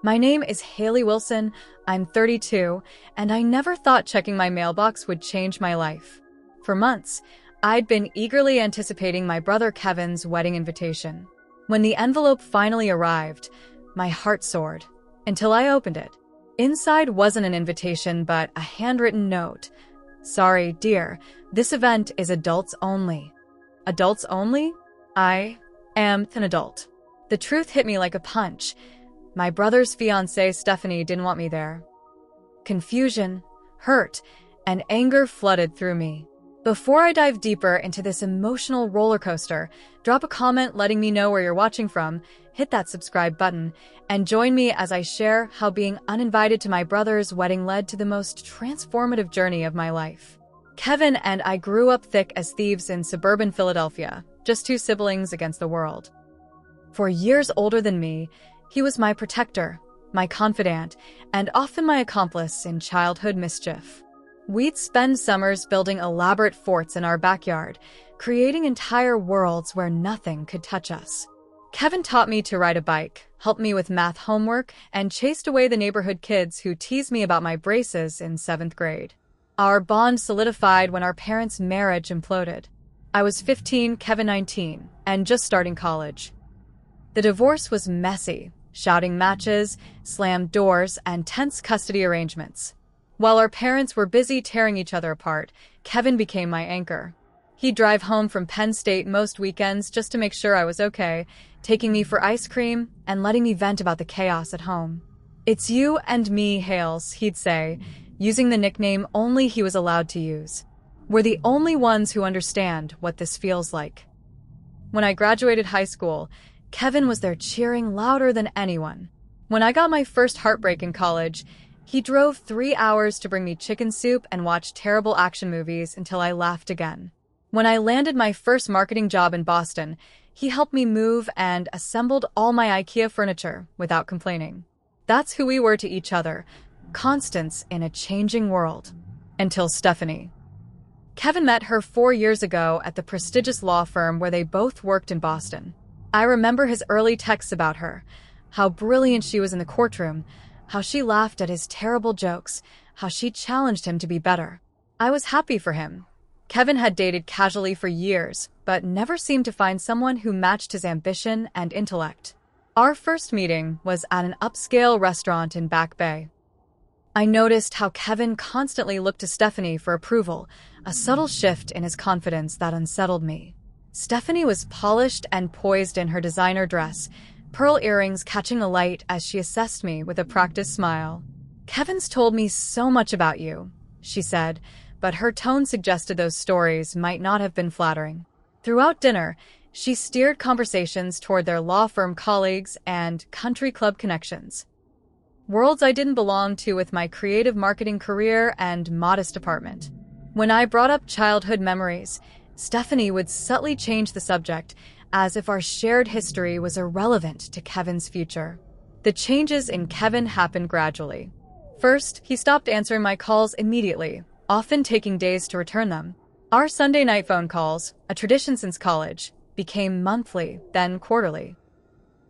My name is Haley Wilson, I'm 32, and I never thought checking my mailbox would change my life. For months, I'd been eagerly anticipating my brother Kevin's wedding invitation. When the envelope finally arrived, my heart soared, until I opened it. Inside wasn't an invitation, but a handwritten note. "Sorry, dear, this event is adults only." Adults only? I am an adult. The truth hit me like a punch. My brother's fiancée, Stephanie, didn't want me there. Confusion, hurt, and anger flooded through me. Before I dive deeper into this emotional roller coaster, drop a comment letting me know where you're watching from, hit that subscribe button, and join me as I share how being uninvited to my brother's wedding led to the most transformative journey of my life. Kevin and I grew up thick as thieves in suburban Philadelphia, just two siblings against the world. For years older than me, he was my protector, my confidant, and often my accomplice in childhood mischief. We'd spend summers building elaborate forts in our backyard, creating entire worlds where nothing could touch us. Kevin taught me to ride a bike, helped me with math homework, and chased away the neighborhood kids who teased me about my braces in 7th grade. Our bond solidified when our parents' marriage imploded. I was 15, Kevin 19, and just starting college. The divorce was messy, shouting matches, slammed doors, and tense custody arrangements. While our parents were busy tearing each other apart, Kevin became my anchor. He'd drive home from Penn State most weekends just to make sure I was okay, taking me for ice cream and letting me vent about the chaos at home. "It's you and me, Hales," he'd say, using the nickname only he was allowed to use. "We're the only ones who understand what this feels like." When I graduated high school, Kevin was there cheering louder than anyone. When I got my first heartbreak in college, he drove 3 hours to bring me chicken soup and watch terrible action movies until I laughed again. When I landed my first marketing job in Boston, he helped me move and assembled all my IKEA furniture without complaining. That's who we were to each other, constants in a changing world. Until Stephanie. Kevin met her 4 years ago at the prestigious law firm where they both worked in Boston. I remember his early texts about her, how brilliant she was in the courtroom, how she laughed at his terrible jokes, how she challenged him to be better. I was happy for him. Kevin had dated casually for years, but never seemed to find someone who matched his ambition and intellect. Our first meeting was at an upscale restaurant in Back Bay. I noticed how Kevin constantly looked to Stephanie for approval, a subtle shift in his confidence that unsettled me. Stephanie was polished and poised in her designer dress, pearl earrings catching the light as she assessed me with a practiced smile. "Kevin's told me so much about you," she said, but her tone suggested those stories might not have been flattering. Throughout dinner, she steered conversations toward their law firm colleagues and country club connections. Worlds I didn't belong to with my creative marketing career and modest apartment. When I brought up childhood memories, Stephanie would subtly change the subject, as if our shared history was irrelevant to Kevin's future. The changes in Kevin happened gradually. First, he stopped answering my calls immediately, often taking days to return them. Our Sunday night phone calls, a tradition since college, became monthly, then quarterly.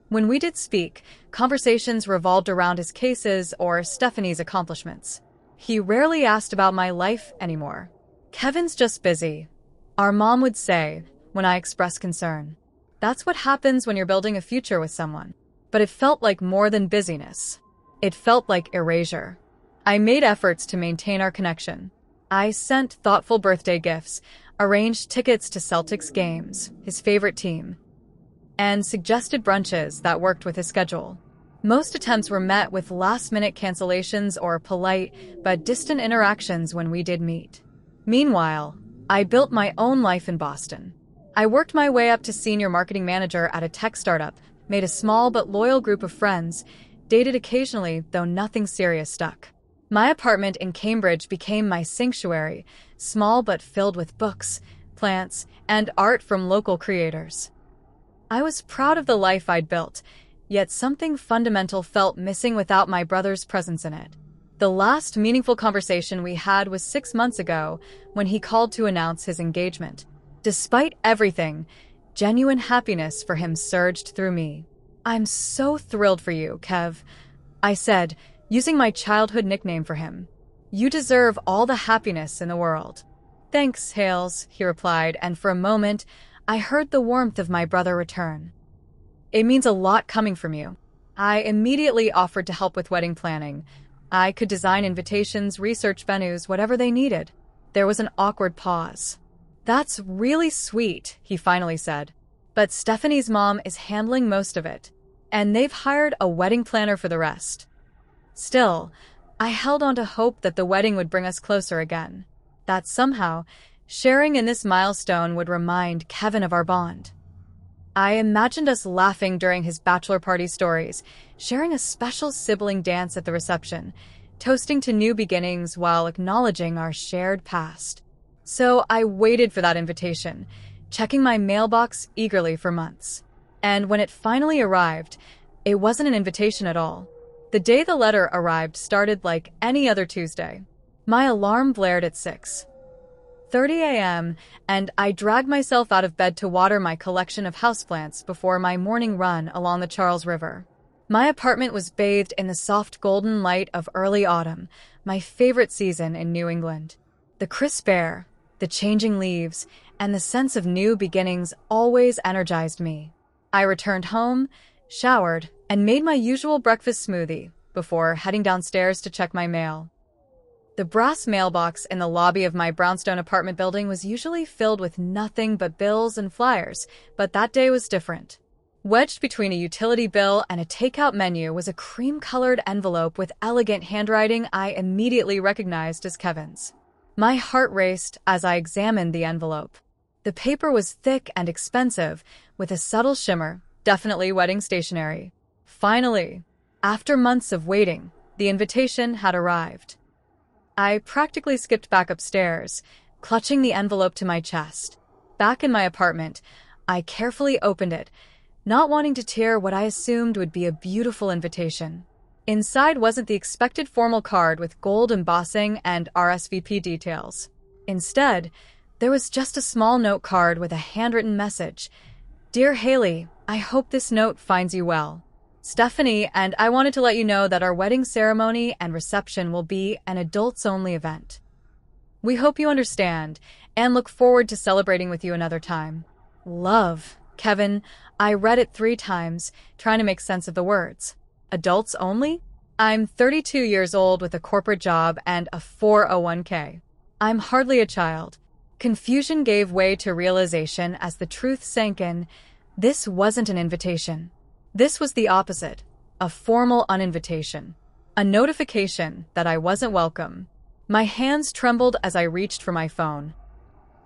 When we did speak, conversations revolved around his cases or Stephanie's accomplishments. He rarely asked about my life anymore. "Kevin's just busy," our mom would say when I expressed concern. That's what happens when you're building a future with someone. But it felt like more than busyness. It felt like erasure. I made efforts to maintain our connection. I sent thoughtful birthday gifts, arranged tickets to Celtics games, his favorite team, and suggested brunches that worked with his schedule. Most attempts were met with last-minute cancellations or polite but distant interactions when we did meet. Meanwhile, I built my own life in Boston. I worked my way up to senior marketing manager at a tech startup, made a small but loyal group of friends, dated occasionally, though nothing serious stuck. My apartment in Cambridge became my sanctuary, small but filled with books, plants, and art from local creators. I was proud of the life I'd built, yet something fundamental felt missing without my brother's presence in it. The last meaningful conversation we had was 6 months ago when he called to announce his engagement. Despite everything, genuine happiness for him surged through me. "I'm so thrilled for you, Kev. I said, using my childhood nickname for him. You deserve all the happiness in the world. Thanks, Hales, he replied, and for a moment, I heard the warmth of my brother return. It means a lot coming from you. I immediately offered to help with wedding planning. I could design invitations, research venues, whatever they needed. There was an awkward pause. That's really sweet, he finally said. But Stephanie's mom is handling most of it, and they've hired a wedding planner for the rest. Still, I held on to hope that the wedding would bring us closer again. That somehow, sharing in this milestone would remind Kevin of our bond. I imagined us laughing during his bachelor party stories, sharing a special sibling dance at the reception, toasting to new beginnings while acknowledging our shared past. So I waited for that invitation, checking my mailbox eagerly for months. And when it finally arrived, it wasn't an invitation at all. The day the letter arrived started like any other Tuesday. My alarm blared at 6:30 a.m., and I dragged myself out of bed to water my collection of houseplants before my morning run along the Charles River. My apartment was bathed in the soft golden light of early autumn, my favorite season in New England. The crisp air, the changing leaves, and the sense of new beginnings always energized me. I returned home, showered, and made my usual breakfast smoothie before heading downstairs to check my mail. The brass mailbox in the lobby of my brownstone apartment building was usually filled with nothing but bills and flyers, but that day was different. Wedged between a utility bill and a takeout menu was a cream-colored envelope with elegant handwriting I immediately recognized as Kevin's. My heart raced as I examined the envelope. The paper was thick and expensive, with a subtle shimmer, definitely wedding stationery. Finally, after months of waiting, the invitation had arrived. I practically skipped back upstairs, clutching the envelope to my chest. Back in my apartment, I carefully opened it, not wanting to tear what I assumed would be a beautiful invitation. Inside wasn't the expected formal card with gold embossing and RSVP details. Instead, there was just a small note card with a handwritten message. Dear Haley, I hope this note finds you well. Stephanie, and I wanted to let you know that our wedding ceremony and reception will be an adults-only event. We hope you understand and look forward to celebrating with you another time. Love, Kevin. I read it 3 times, trying to make sense of the words. Adults only? I'm 32 years old with a corporate job and a 401k. I'm hardly a child. Confusion gave way to realization as the truth sank in. This wasn't an invitation. This was the opposite, a formal uninvitation, a notification that I wasn't welcome. My hands trembled as I reached for my phone.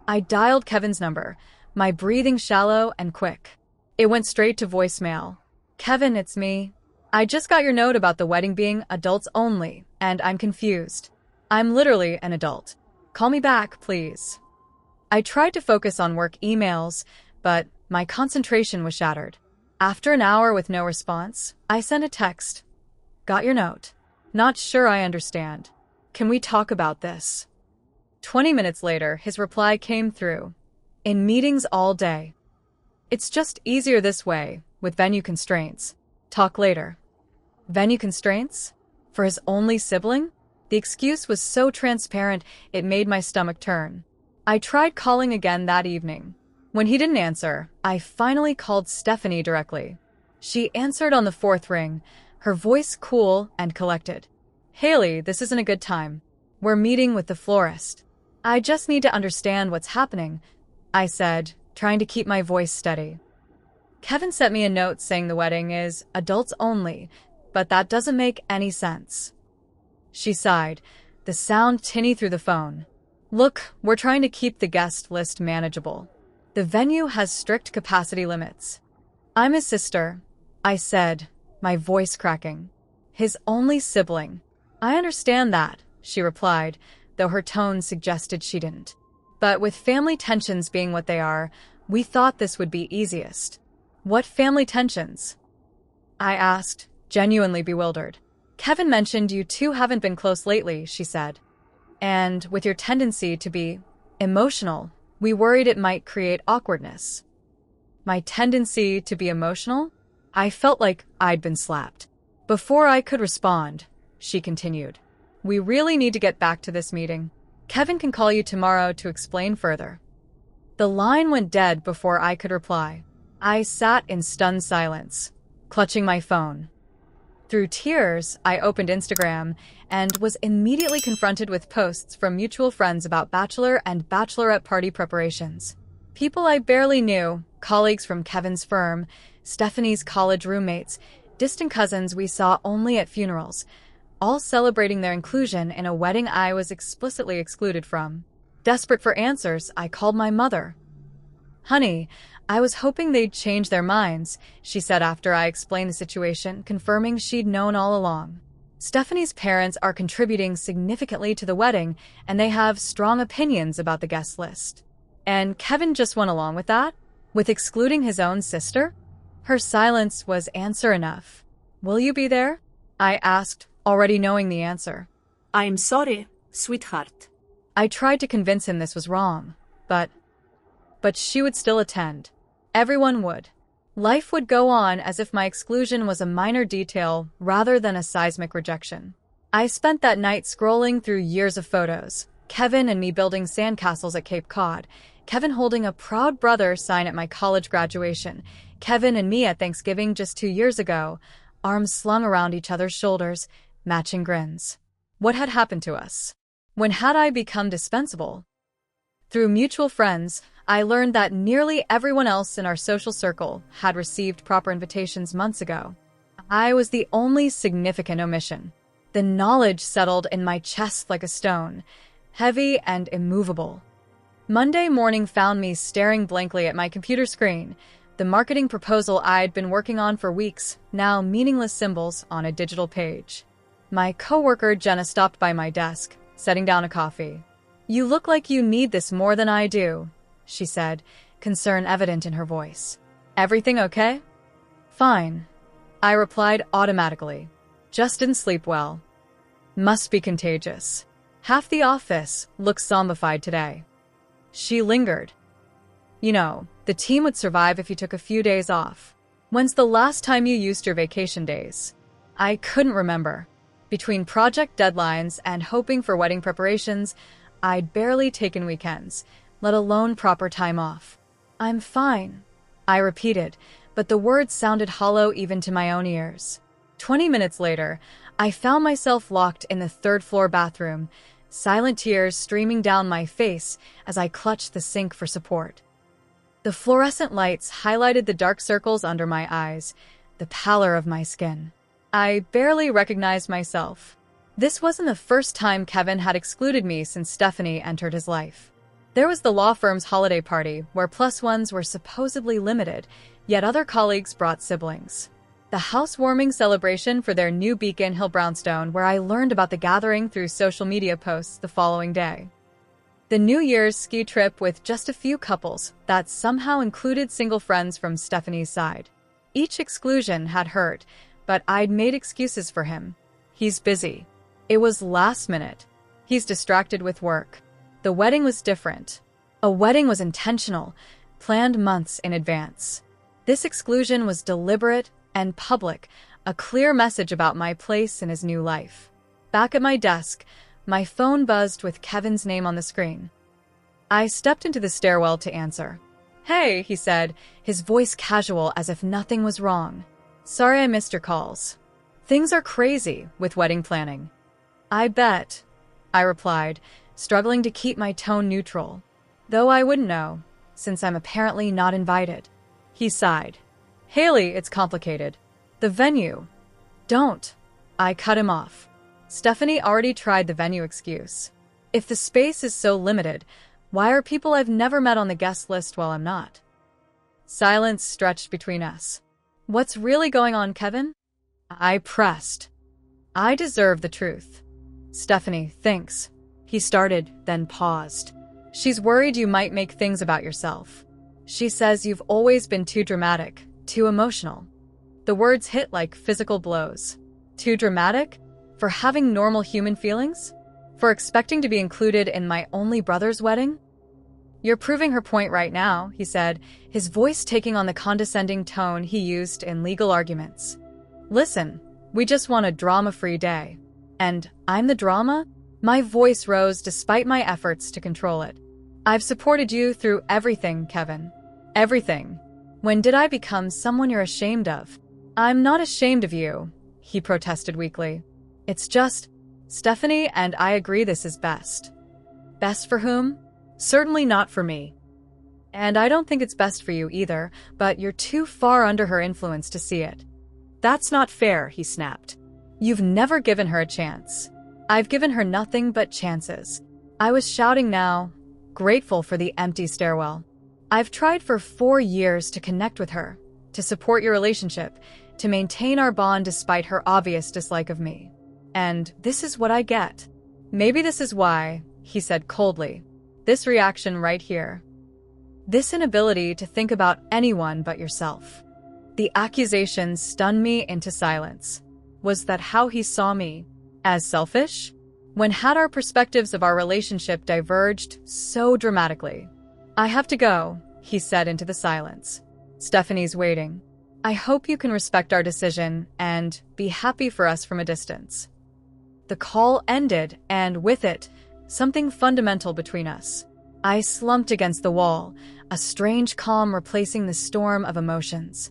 I dialed Kevin's number, my breathing shallow and quick. It went straight to voicemail. Kevin, it's me. I just got your note about the wedding being adults only, and I'm confused. I'm literally an adult. Call me back, please. I tried to focus on work emails, but my concentration was shattered. After an hour with no response, I sent a text. Got your note. Not sure I understand. Can we talk about this? 20 minutes later, his reply came through. In meetings all day. It's just easier this way, with venue constraints. Talk later. Venue constraints? For his only sibling? The excuse was so transparent, it made my stomach turn. I tried calling again that evening. When he didn't answer, I finally called Stephanie directly. She answered on the 4th ring, her voice cool and collected. Haley, this isn't a good time. We're meeting with the florist. I just need to understand what's happening, I said, trying to keep my voice steady. Kevin sent me a note saying the wedding is adults only, but that doesn't make any sense. She sighed, the sound tinny through the phone. Look, we're trying to keep the guest list manageable. The venue has strict capacity limits. I'm his sister, I said, my voice cracking. His only sibling. I understand that, she replied, though her tone suggested she didn't. But with family tensions being what they are, we thought this would be easiest. What family tensions? I asked, genuinely bewildered. Kevin mentioned you two haven't been close lately, she said. And with your tendency to be emotional, we worried it might create awkwardness. My tendency to be emotional? I felt like I'd been slapped. Before I could respond, she continued, "We really need to get back to this meeting. Kevin can call you tomorrow to explain further." The line went dead before I could reply. I sat in stunned silence, clutching my phone. Through tears, I opened Instagram and was immediately confronted with posts from mutual friends about bachelor and bachelorette party preparations. People I barely knew, colleagues from Kevin's firm, Stephanie's college roommates, distant cousins we saw only at funerals, all celebrating their inclusion in a wedding I was explicitly excluded from. Desperate for answers, I called my mother. "Honey, I was hoping they'd change their minds," she said after I explained the situation, confirming she'd known all along. "Stephanie's parents are contributing significantly to the wedding, and they have strong opinions about the guest list." And Kevin just went along with that? With excluding his own sister? Her silence was answer enough. "Will you be there?" I asked, already knowing the answer. "I'm sorry, sweetheart." I tried to convince him this was wrong, but she would still attend. Everyone would. Life would go on as if my exclusion was a minor detail rather than a seismic rejection. I spent that night scrolling through years of photos. Kevin and me building sandcastles at Cape Cod. Kevin holding a proud brother sign at my college graduation. Kevin and me at Thanksgiving just 2 years ago, arms slung around each other's shoulders, matching grins. What had happened to us? When had I become dispensable? Through mutual friends, I learned that nearly everyone else in our social circle had received proper invitations months ago. I was the only significant omission. The knowledge settled in my chest like a stone, heavy and immovable. Monday morning found me staring blankly at my computer screen, the marketing proposal I'd been working on for weeks, now meaningless symbols on a digital page. My coworker Jenna stopped by my desk, setting down a coffee. "You look like you need this more than I do," she said, concern evident in her voice. "Everything okay?" "Fine," I replied automatically. "Just didn't sleep well." "Must be contagious. Half the office looks zombified today." She lingered. "You know, the team would survive if you took a few days off. When's the last time you used your vacation days?" I couldn't remember. Between project deadlines and hoping for wedding preparations, I'd barely taken weekends, let alone proper time off. "I'm fine," I repeated, but the words sounded hollow even to my own ears. 20 minutes later, I found myself locked in the third-floor bathroom, silent tears streaming down my face as I clutched the sink for support. The fluorescent lights highlighted the dark circles under my eyes, the pallor of my skin. I barely recognized myself. This wasn't the first time Kevin had excluded me since Stephanie entered his life. There was the law firm's holiday party, where +1s were supposedly limited, yet other colleagues brought siblings. The housewarming celebration for their new Beacon Hill brownstone, where I learned about the gathering through social media posts the following day. The New Year's ski trip with just a few couples that somehow included single friends from Stephanie's side. Each exclusion had hurt, but I'd made excuses for him. He's busy. It was last minute. He's distracted with work. The wedding was different. A wedding was intentional, planned months in advance. This exclusion was deliberate and public, a clear message about my place in his new life. Back at my desk, my phone buzzed with Kevin's name on the screen. I stepped into the stairwell to answer. "Hey," he said, his voice casual as if nothing was wrong. "Sorry I missed your calls. Things are crazy with wedding planning." "I bet," I replied, struggling to keep my tone neutral. "Though I wouldn't know, since I'm apparently not invited." He sighed. "Haley, it's complicated. The venue." "Don't." I cut him off. Stephanie already tried the venue excuse. If the space is so limited, why are people I've never met on the guest list while I'm not? Silence stretched between us. "What's really going on, Kevin?" I pressed. I deserve the truth. "Stephanie thinks," he started, then paused. "She's worried you might make things about yourself. She says you've always been too dramatic, too emotional." The words hit like physical blows. Too dramatic? For having normal human feelings? For expecting to be included in my only brother's wedding? "You're proving her point right now," he said, his voice taking on the condescending tone he used in legal arguments. "Listen, We just want a drama-free day. And I'm the drama? My voice rose despite my efforts to control it. I've supported you through everything, Kevin. Everything. When did I become someone you're ashamed of? I'm not ashamed of you, he protested weakly. It's just, Stephanie and I agree this is best. Best for whom? Certainly not for me. And I don't think it's best for you either, but you're too far under her influence to see it. That's not fair, he snapped. You've never given her a chance. I've given her nothing but chances. I was shouting now, grateful for the empty stairwell. I've tried for 4 years to connect with her, to support your relationship, to maintain our bond despite her obvious dislike of me. And this is what I get. Maybe this is why, he said coldly. This reaction right here. This inability to think about anyone but yourself. The accusations stunned me into silence. Was that how he saw me? As selfish? When had our perspectives of our relationship diverged so dramatically? I have to go, he said into the silence. Stephanie's waiting. I hope you can respect our decision and be happy for us from a distance. The call ended, and with it, something fundamental between us. I slumped against the wall, a strange calm replacing the storm of emotions.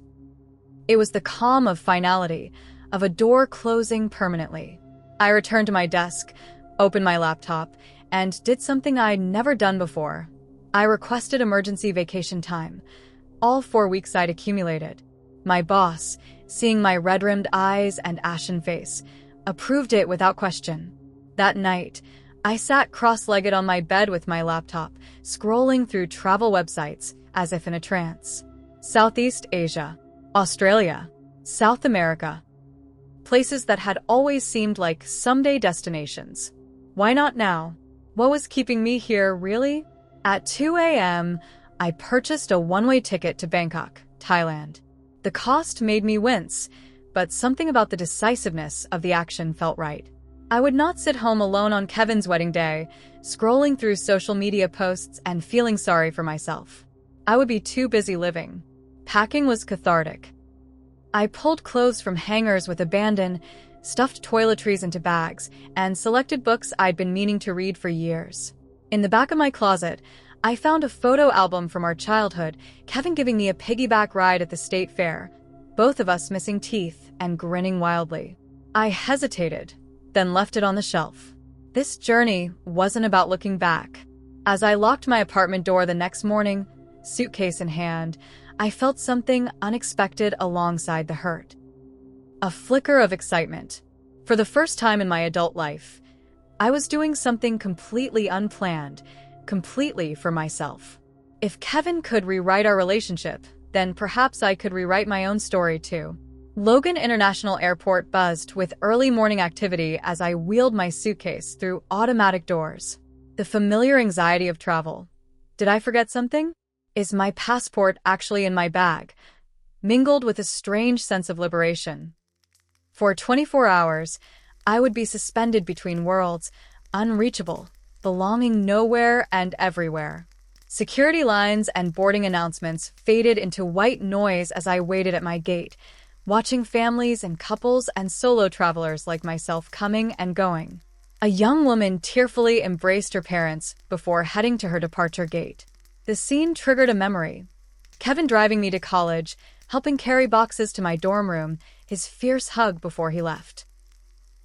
It was the calm of finality, of a door closing permanently. I returned to my desk, opened my laptop, and did something I'd never done before. I requested emergency vacation time, all 4 weeks I'd accumulated. My boss, seeing my red-rimmed eyes and ashen face, approved it without question. That night, I sat cross-legged on my bed with my laptop, scrolling through travel websites as if in a trance. Southeast Asia, Australia, South America. Places that had always seemed like someday destinations. Why not now? What was keeping me here, really? At 2 a.m., I purchased a one-way ticket to Bangkok, Thailand. The cost made me wince, but something about the decisiveness of the action felt right. I would not sit home alone on Kevin's wedding day, scrolling through social media posts and feeling sorry for myself. I would be too busy living. Packing was cathartic. I pulled clothes from hangers with abandon, stuffed toiletries into bags, and selected books I'd been meaning to read for years. In the back of my closet, I found a photo album from our childhood, Kevin giving me a piggyback ride at the state fair, both of us missing teeth and grinning wildly. I hesitated, then left it on the shelf. This journey wasn't about looking back. As I locked my apartment door the next morning, suitcase in hand, I felt something unexpected alongside the hurt. A flicker of excitement. For the first time in my adult life, I was doing something completely unplanned, completely for myself. If Kevin could rewrite our relationship, then perhaps I could rewrite my own story too. Logan International Airport buzzed with early morning activity as I wheeled my suitcase through automatic doors. The familiar anxiety of travel. Did I forget something? Is my passport actually in my bag? Mingled with a strange sense of liberation. For 24 hours, I would be suspended between worlds, unreachable, belonging nowhere and everywhere. Security lines and boarding announcements faded into white noise as I waited at my gate, watching families and couples and solo travelers like myself coming and going. A young woman tearfully embraced her parents before heading to her departure gate. The scene triggered a memory. Kevin driving me to college, helping carry boxes to my dorm room, his fierce hug before he left.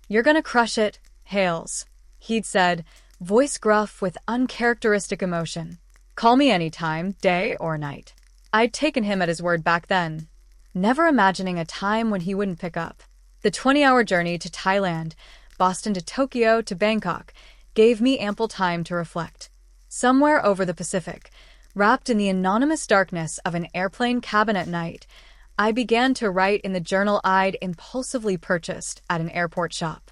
"You're gonna crush it, Hales," he'd said, voice gruff with uncharacteristic emotion. Call me anytime, day or night. I'd taken him at his word back then, never imagining a time when he wouldn't pick up. The 20-hour journey to Thailand, Boston to Tokyo to Bangkok, gave me ample time to reflect. Somewhere over the Pacific, wrapped in the anonymous darkness of an airplane cabin at night, I began to write in the journal I'd impulsively purchased at an airport shop.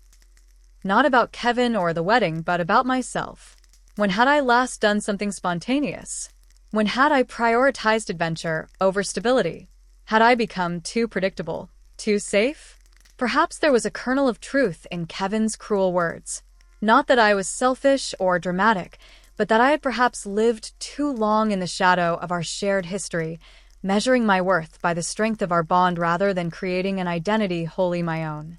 Not about Kevin or the wedding, but about myself. When had I last done something spontaneous? When had I prioritized adventure over stability? Had I become too predictable, too safe? Perhaps there was a kernel of truth in Kevin's cruel words. Not that I was selfish or dramatic, but that I had perhaps lived too long in the shadow of our shared history, measuring my worth by the strength of our bond rather than creating an identity wholly my own.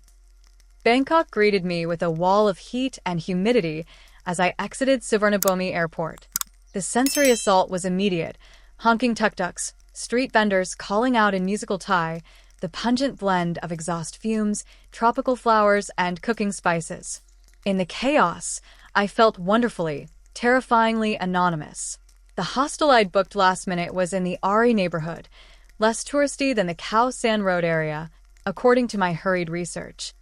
Bangkok greeted me with a wall of heat and humidity as I exited Suvarnabhumi Airport. The sensory assault was immediate. Honking tuk-tuks, street vendors calling out in musical Thai, the pungent blend of exhaust fumes, tropical flowers, and cooking spices. In the chaos, I felt wonderfully, terrifyingly anonymous. The hostel I'd booked last minute was in the Ari neighborhood, less touristy than the Khao San Road area, according to my hurried research.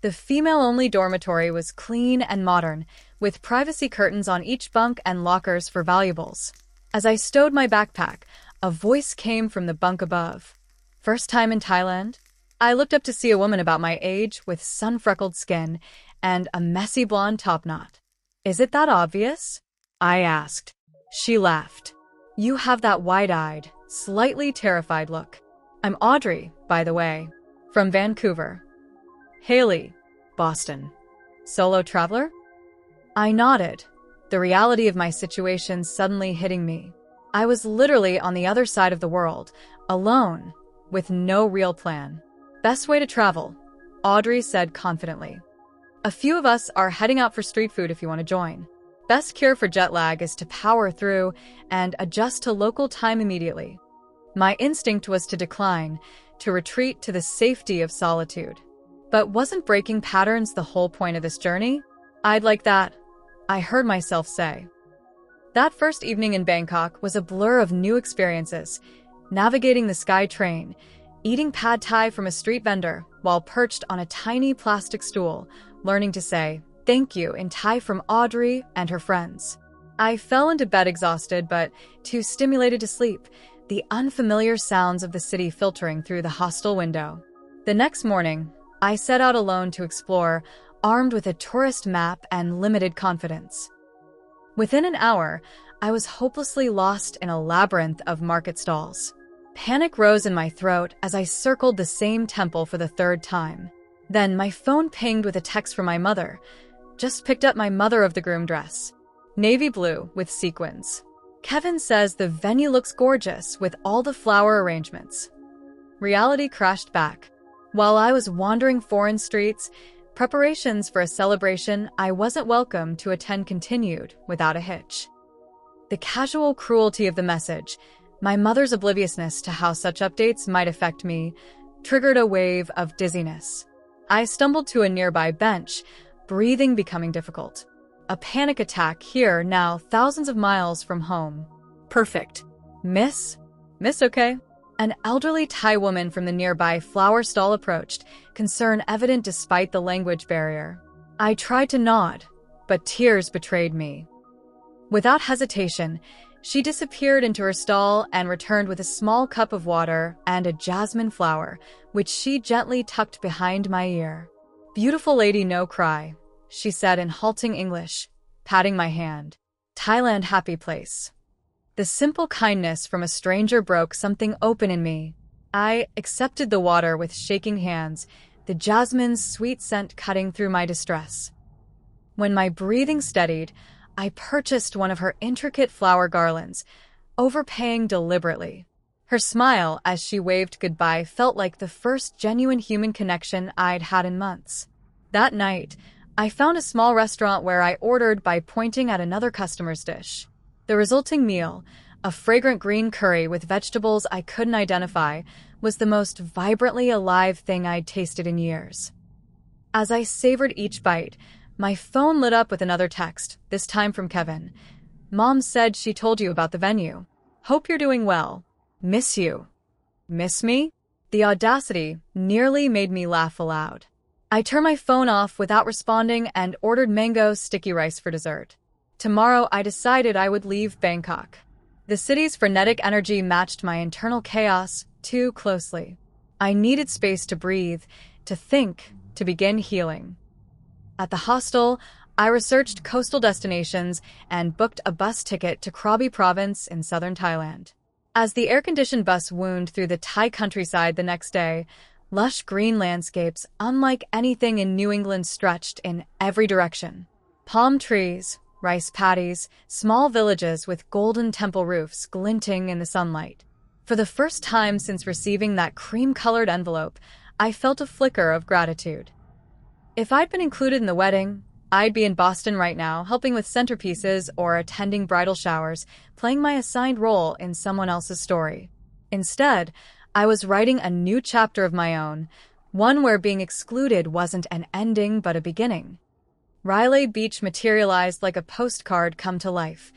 The female-only dormitory was clean and modern, with privacy curtains on each bunk and lockers for valuables. As I stowed my backpack, a voice came from the bunk above. First time in Thailand? I looked up to see a woman about my age with sun-freckled skin and a messy blonde top knot. Is it that obvious? I asked. She laughed. You have that wide-eyed, slightly terrified look. I'm Audrey, by the way, from Vancouver. Haley, Boston. Solo traveler? I nodded, the reality of my situation suddenly hitting me. I was literally on the other side of the world, alone, with no real plan. Best way to travel, Audrey said confidently. A few of us are heading out for street food if you want to join. Best cure for jet lag is to power through and adjust to local time immediately. My instinct was to decline, to retreat to the safety of solitude. But wasn't breaking patterns the whole point of this journey? I'd like that, I heard myself say. That first evening in Bangkok was a blur of new experiences. Navigating the Sky Train, eating pad thai from a street vendor while perched on a tiny plastic stool, learning to say thank you in Thai from Audrey and her friends. I fell into bed exhausted but too stimulated to sleep, the unfamiliar sounds of the city filtering through the hostel window. The next morning, I set out alone to explore, armed with a tourist map and limited confidence. Within an hour, I was hopelessly lost in a labyrinth of market stalls. Panic rose in my throat as I circled the same temple for the third time. Then my phone pinged with a text from my mother. Just picked up my mother of the groom dress. Navy blue with sequins. Kevin says the venue looks gorgeous with all the flower arrangements. Reality crashed back. While I was wandering foreign streets, preparations for a celebration I wasn't welcome to attend continued without a hitch. The casual cruelty of the message, my mother's obliviousness to how such updates might affect me, triggered a wave of dizziness. I stumbled to a nearby bench, breathing becoming difficult. A panic attack here now thousands of miles from home. Perfect. Miss? Miss okay? An elderly Thai woman from the nearby flower stall approached, concern evident despite the language barrier. I tried to nod, but tears betrayed me. Without hesitation, she disappeared into her stall and returned with a small cup of water and a jasmine flower, which she gently tucked behind my ear. Beautiful lady, no cry, she said in halting English, patting my hand. Thailand happy place. The simple kindness from a stranger broke something open in me. I accepted the water with shaking hands, the jasmine's sweet scent cutting through my distress. When my breathing steadied, I purchased one of her intricate flower garlands, overpaying deliberately. Her smile as she waved goodbye felt like the first genuine human connection I'd had in months. That night, I found a small restaurant where I ordered by pointing at another customer's dish. The resulting meal, a fragrant green curry with vegetables I couldn't identify, was the most vibrantly alive thing I'd tasted in years. As I savored each bite, my phone lit up with another text, this time from Kevin. Mom said she told you about the venue. Hope you're doing well. Miss you. Miss me? The audacity nearly made me laugh aloud. I turned my phone off without responding and ordered mango sticky rice for dessert. Tomorrow, I decided I would leave Bangkok. The city's frenetic energy matched my internal chaos too closely. I needed space to breathe, to think, to begin healing. At the hostel, I researched coastal destinations and booked a bus ticket to Krabi province in southern Thailand. As the air-conditioned bus wound through the Thai countryside the next day, lush green landscapes unlike anything in New England stretched in every direction. Palm trees, rice paddies, small villages with golden temple roofs glinting in the sunlight. For the first time since receiving that cream-colored envelope, I felt a flicker of gratitude. If I'd been included in the wedding, I'd be in Boston right now, helping with centerpieces or attending bridal showers, playing my assigned role in someone else's story. Instead, I was writing a new chapter of my own, one where being excluded wasn't an ending but a beginning. Riley Beach materialized like a postcard come to life.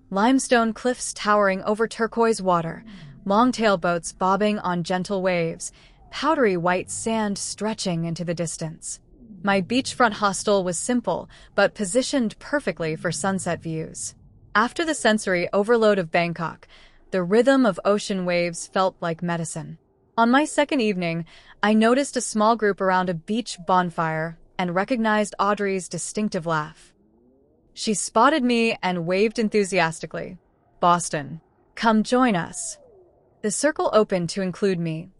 Limestone cliffs towering over turquoise water, longtail boats bobbing on gentle waves, powdery white sand stretching into the distance. My beachfront hostel was simple, but positioned perfectly for sunset views. After the sensory overload of Bangkok, the rhythm of ocean waves felt like medicine. On my second evening, I noticed a small group around a beach bonfire and recognized Audrey's distinctive laugh. She spotted me and waved enthusiastically. "Boston, come join us." The circle opened to include me,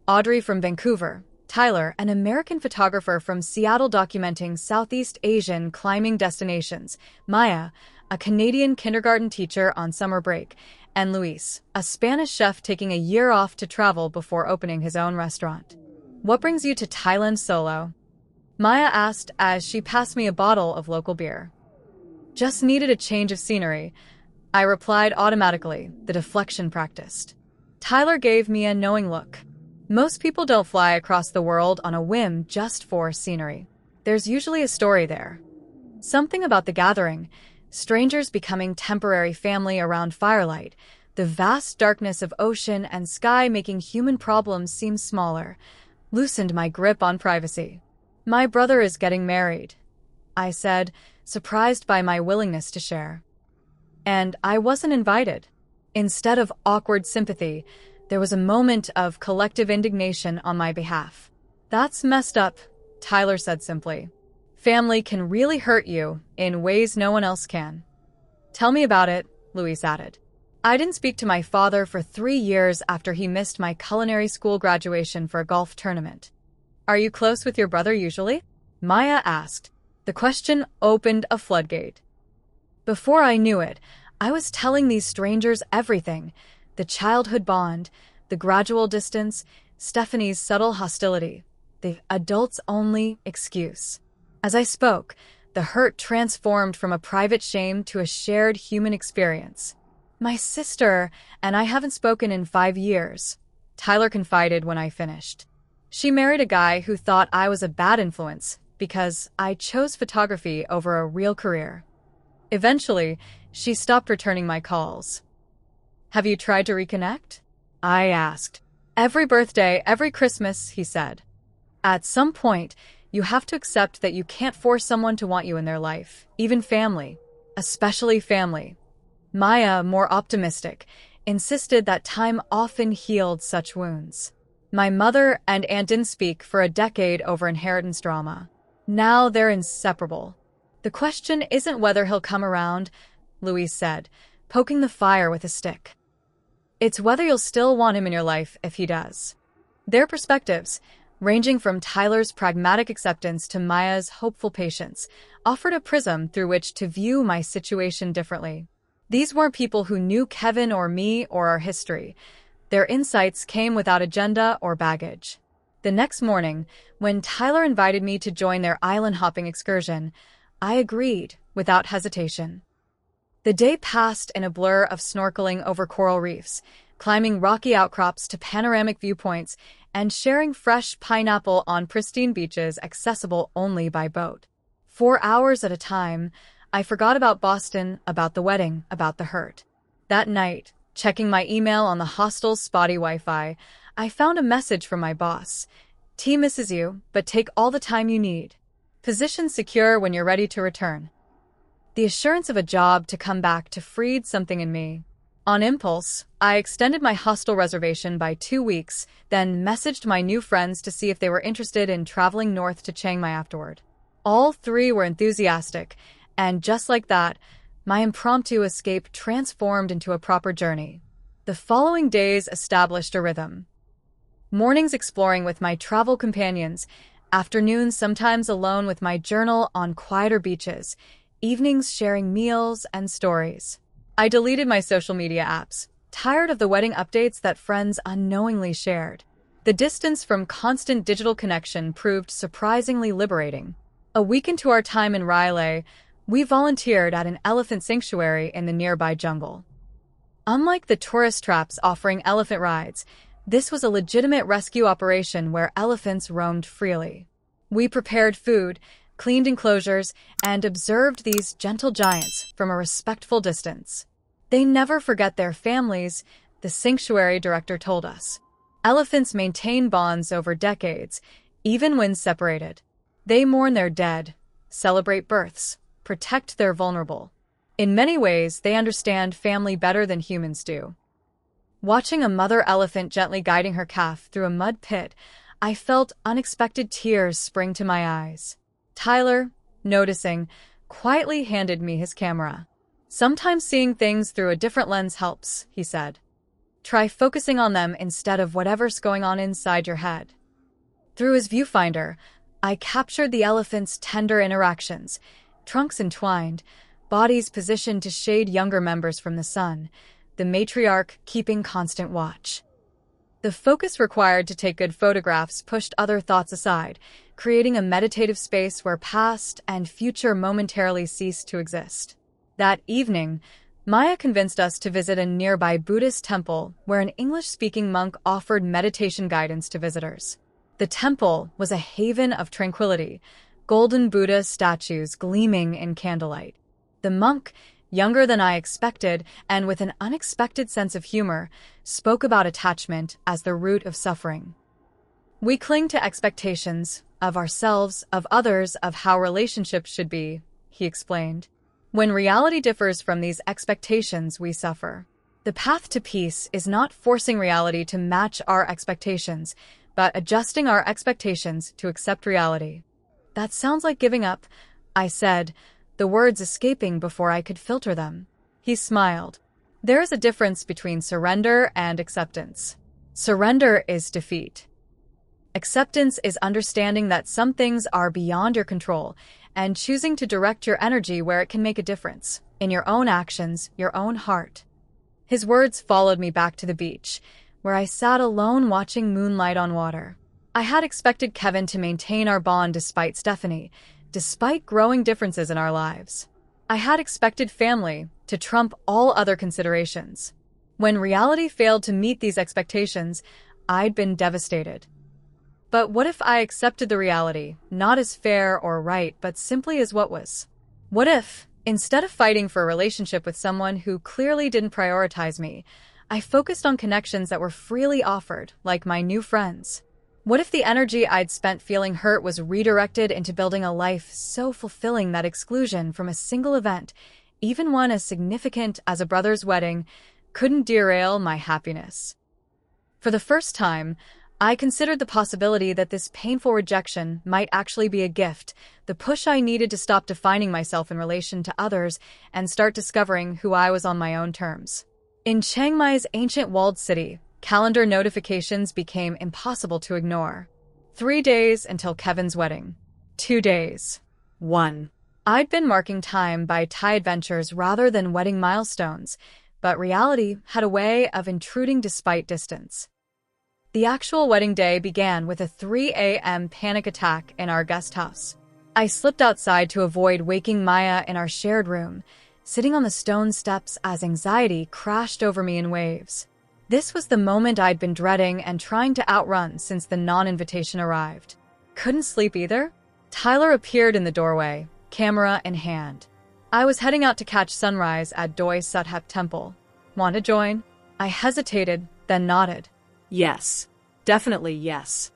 Audrey from Vancouver, Tyler, an American photographer from Seattle documenting Southeast Asian climbing destinations, Maya, a Canadian kindergarten teacher on summer break, and Luis, a Spanish chef taking a year off to travel before opening his own restaurant. "What brings you to Thailand solo?" Maya asked as she passed me a bottle of local beer. "Just needed a change of scenery," I replied automatically, the deflection practiced. Tyler gave me a knowing look. Most people don't fly across the world on a whim just for scenery. There's usually a story there. Something about the gathering, strangers becoming temporary family around firelight, the vast darkness of ocean and sky making human problems seem smaller, loosened my grip on privacy. "My brother is getting married," I said, surprised by my willingness to share. And I wasn't invited. Instead of awkward sympathy, there was a moment of collective indignation on my behalf. "That's messed up," Tyler said simply. "Family can really hurt you in ways no one else can." "Tell me about it," Luis added. "I didn't speak to my father for 3 years after he missed my culinary school graduation for a golf tournament." "Are you close with your brother usually?" Maya asked. The question opened a floodgate. Before I knew it, I was telling these strangers everything: the childhood bond, the gradual distance, Stephanie's subtle hostility, the adults-only excuse. As I spoke, the hurt transformed from a private shame to a shared human experience. "My sister and I haven't spoken in 5 years," Tyler confided when I finished. "She married a guy who thought I was a bad influence because I chose photography over a real career. Eventually, she stopped returning my calls." "Have you tried to reconnect?" I asked. "Every birthday, every Christmas," he said. "At some point, you have to accept that you can't force someone to want you in their life, even family, especially family." Maya, more optimistic, insisted that time often healed such wounds. "My mother and aunt didn't speak for a decade over inheritance drama. Now they're inseparable." "The question isn't whether he'll come around," Luis said, poking the fire with a stick. "It's whether you'll still want him in your life if he does." Their perspectives, ranging from Tyler's pragmatic acceptance to Maya's hopeful patience, offered a prism through which to view my situation differently. These weren't people who knew Kevin or me or our history. Their insights came without agenda or baggage. The next morning, when Tyler invited me to join their island-hopping excursion, I agreed without hesitation. The day passed in a blur of snorkeling over coral reefs, climbing rocky outcrops to panoramic viewpoints, and sharing fresh pineapple on pristine beaches accessible only by boat. 4 hours at a time, I forgot about Boston, about the wedding, about the hurt. That night, checking my email on the hostel's spotty Wi-Fi, I found a message from my boss. "Team misses you, but take all the time you need. Position secure when you're ready to return." The assurance of a job to come back to freed something in me. On impulse, I extended my hostel reservation by 2 weeks, then messaged my new friends to see if they were interested in traveling north to Chiang Mai afterward. All 3 were enthusiastic, and just like that, my impromptu escape transformed into a proper journey. The following days established a rhythm. Mornings exploring with my travel companions, afternoons sometimes alone with my journal on quieter beaches, evenings sharing meals and stories. I deleted my social media apps, tired of the wedding updates that friends unknowingly shared. The distance from constant digital connection proved surprisingly liberating. A week into our time in Riley, we volunteered at an elephant sanctuary in the nearby jungle. Unlike the tourist traps offering elephant rides, this was a legitimate rescue operation where elephants roamed freely. We prepared food, cleaned enclosures, and observed these gentle giants from a respectful distance. They never forget their families, the sanctuary director told us. Elephants maintain bonds over decades, even when separated. They mourn their dead, celebrate births, protect their vulnerable. In many ways, they understand family better than humans do. Watching a mother elephant gently guiding her calf through a mud pit, I felt unexpected tears spring to my eyes. Tyler, noticing, quietly handed me his camera. "Sometimes seeing things through a different lens helps," he said. "Try focusing on them instead of whatever's going on inside your head." Through his viewfinder, I captured the elephant's tender interactions, trunks entwined, bodies positioned to shade younger members from the sun, the matriarch keeping constant watch. The focus required to take good photographs pushed other thoughts aside, creating a meditative space where past and future momentarily ceased to exist. That evening, Maya convinced us to visit a nearby Buddhist temple where an English-speaking monk offered meditation guidance to visitors. The temple was a haven of tranquility, golden Buddha statues gleaming in candlelight. The monk, younger than I expected and with an unexpected sense of humor, spoke about attachment as the root of suffering. "We cling to expectations, of ourselves, of others, of how relationships should be," he explained. "When reality differs from these expectations, we suffer. The path to peace is not forcing reality to match our expectations, but adjusting our expectations to accept reality." "That sounds like giving up," I said, the words escaping before I could filter them. He smiled. "There is a difference between surrender and acceptance. Surrender is defeat. Acceptance is understanding that some things are beyond your control and choosing to direct your energy where it can make a difference, in your own actions, your own heart." His words followed me back to the beach, where I sat alone watching moonlight on water. I had expected Kevin to maintain our bond despite Stephanie, despite growing differences in our lives. I had expected family to trump all other considerations. When reality failed to meet these expectations, I'd been devastated. But what if I accepted the reality, not as fair or right, but simply as what was? What if, instead of fighting for a relationship with someone who clearly didn't prioritize me, I focused on connections that were freely offered, like my new friends? What if the energy I'd spent feeling hurt was redirected into building a life so fulfilling that exclusion from a single event, even one as significant as a brother's wedding, couldn't derail my happiness? For the first time, I considered the possibility that this painful rejection might actually be a gift, the push I needed to stop defining myself in relation to others and start discovering who I was on my own terms. In Chiang Mai's ancient walled city, calendar notifications became impossible to ignore. 3 days until Kevin's wedding. 2 days. 1. I'd been marking time by Thai adventures rather than wedding milestones, but reality had a way of intruding despite distance. The actual wedding day began with a 3 a.m. panic attack in our guest house. I slipped outside to avoid waking Maya in our shared room, sitting on the stone steps as anxiety crashed over me in waves. This was the moment I'd been dreading and trying to outrun since the non-invitation arrived. Couldn't sleep either? Tyler appeared in the doorway, camera in hand. I was heading out to catch sunrise at Doi Suthep Temple. "Want to join?" I hesitated, then nodded. Yes. Definitely yes.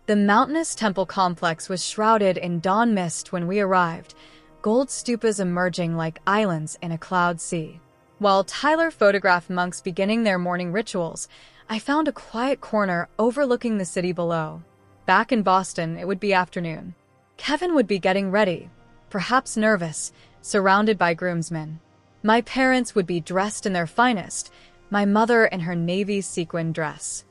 The mountainous temple complex was shrouded in dawn mist when we arrived, gold stupas emerging like islands in a cloud sea. While Tyler photographed monks beginning their morning rituals, I found a quiet corner overlooking the city below. Back in Boston, it would be afternoon. Kevin would be getting ready, perhaps nervous, surrounded by groomsmen. My parents would be dressed in their finest, my mother in her navy sequin dress.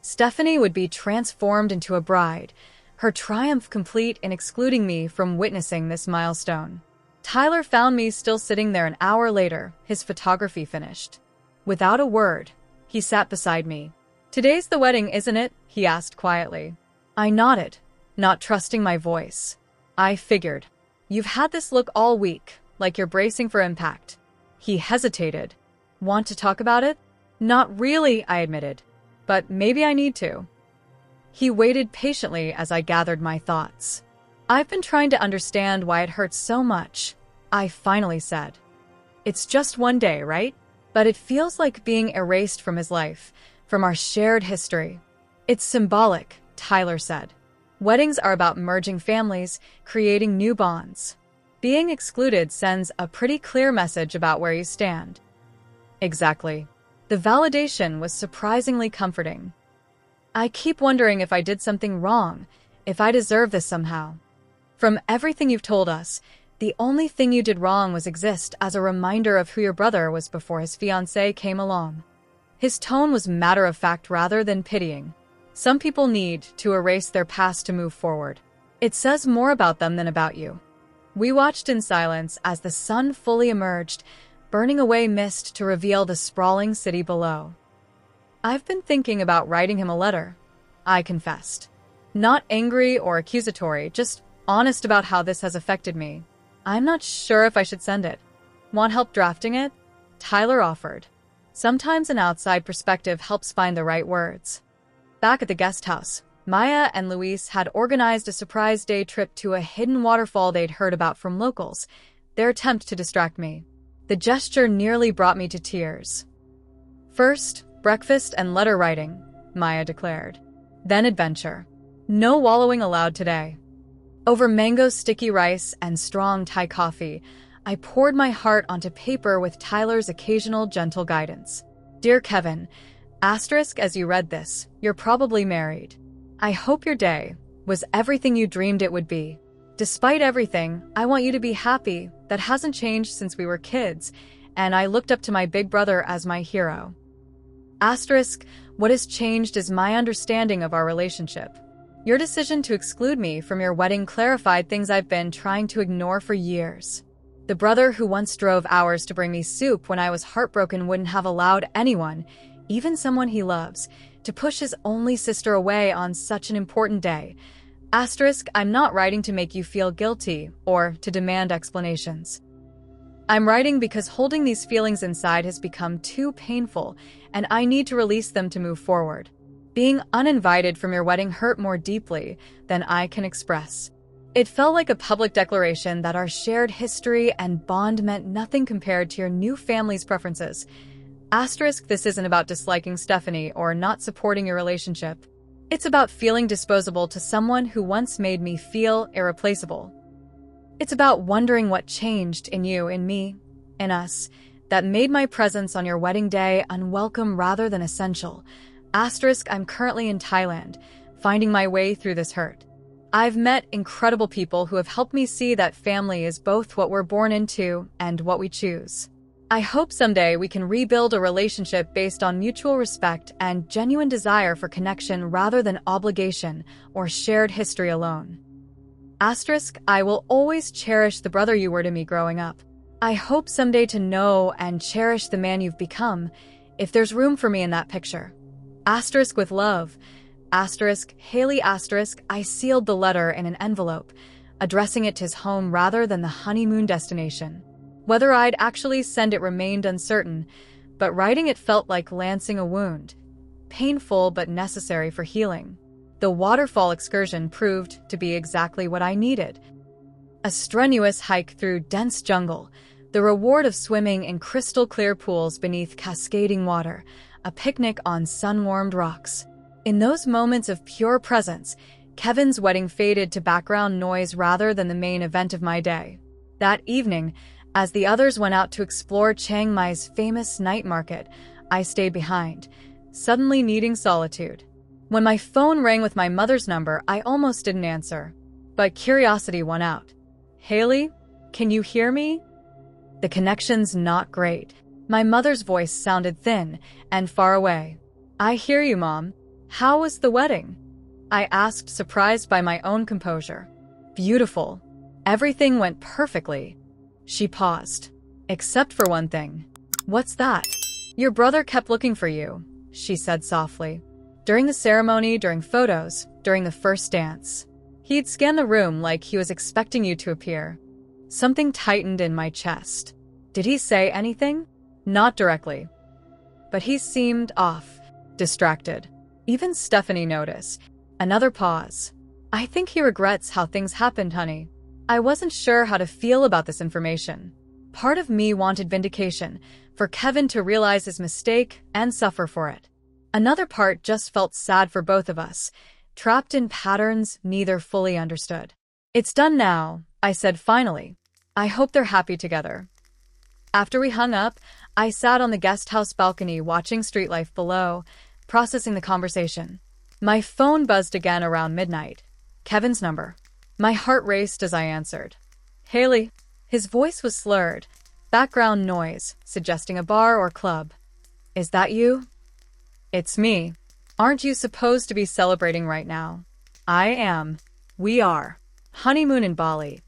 Stephanie would be transformed into a bride, her triumph complete in excluding me from witnessing this milestone. Tyler found me still sitting there an hour later, his photography finished. Without a word, he sat beside me. "Today's the wedding, isn't it?" he asked quietly. I nodded, not trusting my voice. I figured. You've had this look all week, like you're bracing for impact. He hesitated. Want to talk about it? Not really, I admitted. But maybe I need to. He waited patiently as I gathered my thoughts. I've been trying to understand why it hurts so much, I finally said. It's just one day, right? But it feels like being erased from his life, from our shared history. It's symbolic, Tyler said. Weddings are about merging families, creating new bonds. Being excluded sends a pretty clear message about where you stand. Exactly. The validation was surprisingly comforting. I keep wondering if I did something wrong, if I deserve this somehow. From everything you've told us, the only thing you did wrong was exist as a reminder of who your brother was before his fiancée came along. His tone was matter-of-fact rather than pitying. Some people need to erase their past to move forward. It says more about them than about you. We watched in silence as the sun fully emerged, burning away mist to reveal the sprawling city below. I've been thinking about writing him a letter, I confessed. Not angry or accusatory, just honest about how this has affected me. I'm not sure if I should send it. Want help drafting it? Tyler offered. Sometimes an outside perspective helps find the right words. Back at the guest house, Maya and Luis had organized a surprise day trip to a hidden waterfall they'd heard about from locals, their attempt to distract me. The gesture nearly brought me to tears. First, breakfast and letter writing, Maya declared. Then adventure. No wallowing allowed today. Over mango sticky rice and strong Thai coffee, I poured my heart onto paper with Tyler's occasional gentle guidance. Dear Kevin, asterisk as you read this, you're probably married. I hope your day was everything you dreamed it would be. Despite everything, I want you to be happy. That hasn't changed since we were kids, and I looked up to my big brother as my hero. Asterisk, what has changed is my understanding of our relationship. Your decision to exclude me from your wedding clarified things I've been trying to ignore for years. The brother who once drove hours to bring me soup when I was heartbroken wouldn't have allowed anyone, even someone he loves, to push his only sister away on such an important day. Asterisk, I'm not writing to make you feel guilty or to demand explanations. I'm writing because holding these feelings inside has become too painful, and I need to release them to move forward. Being uninvited from your wedding hurt more deeply than I can express. It felt like a public declaration that our shared history and bond meant nothing compared to your new family's preferences. Asterisk, this isn't about disliking Stephanie or not supporting your relationship. It's about feeling disposable to someone who once made me feel irreplaceable. It's about wondering what changed in you, in me, in us, that made my presence on your wedding day unwelcome rather than essential. Asterisk, I'm currently in Thailand, finding my way through this hurt. I've met incredible people who have helped me see that family is both what we're born into and what we choose. I hope someday we can rebuild a relationship based on mutual respect and genuine desire for connection rather than obligation or shared history alone. Asterisk, I will always cherish the brother you were to me growing up. I hope someday to know and cherish the man you've become, if there's room for me in that picture. Asterisk with love. Asterisk, Haley asterisk, I sealed the letter in an envelope, addressing it to his home rather than the honeymoon destination. Whether I'd actually send it remained uncertain, but writing it felt like lancing a wound. Painful but necessary for healing. The waterfall excursion proved to be exactly what I needed. A strenuous hike through dense jungle, the reward of swimming in crystal-clear pools beneath cascading water, a picnic on sun-warmed rocks. In those moments of pure presence, Kevin's wedding faded to background noise rather than the main event of my day. That evening, as the others went out to explore Chiang Mai's famous night market, I stayed behind, suddenly needing solitude. When my phone rang with my mother's number, I almost didn't answer. But curiosity won out. Haley, can you hear me? The connection's not great. My mother's voice sounded thin and far away. I hear you, Mom. How was the wedding? I asked, surprised by my own composure. Beautiful. Everything went perfectly. She paused. Except for one thing. What's that? Your brother kept looking for you, she said softly. During the ceremony, during photos, during the first dance. He'd scanned the room like he was expecting you to appear. Something tightened in my chest. Did he say anything? Not directly. But he seemed off, distracted. Even Stephanie noticed. Another pause. I think he regrets how things happened, honey. I wasn't sure how to feel about this information. Part of me wanted vindication, for Kevin to realize his mistake and suffer for it. Another part just felt sad for both of us, trapped in patterns neither fully understood. It's done now, I said finally. I hope they're happy together. After we hung up, I sat on the guest house balcony watching street life below, processing the conversation. My phone buzzed again around midnight. Kevin's number. My heart raced as I answered. Haley. His voice was slurred, background noise, suggesting a bar or club. Is that you? It's me. Aren't you supposed to be celebrating right now? I am. We are. Honeymoon in Bali.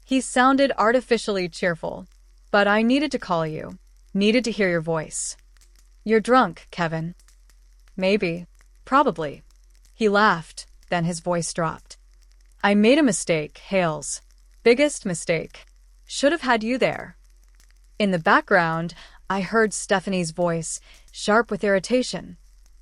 He sounded artificially cheerful, but I needed to call you. Needed to hear your voice. You're drunk, Kevin. Maybe. Probably. He laughed, then his voice dropped. I made a mistake, Hales. Biggest mistake. Should have had you there. In the background, I heard Stephanie's voice, sharp with irritation.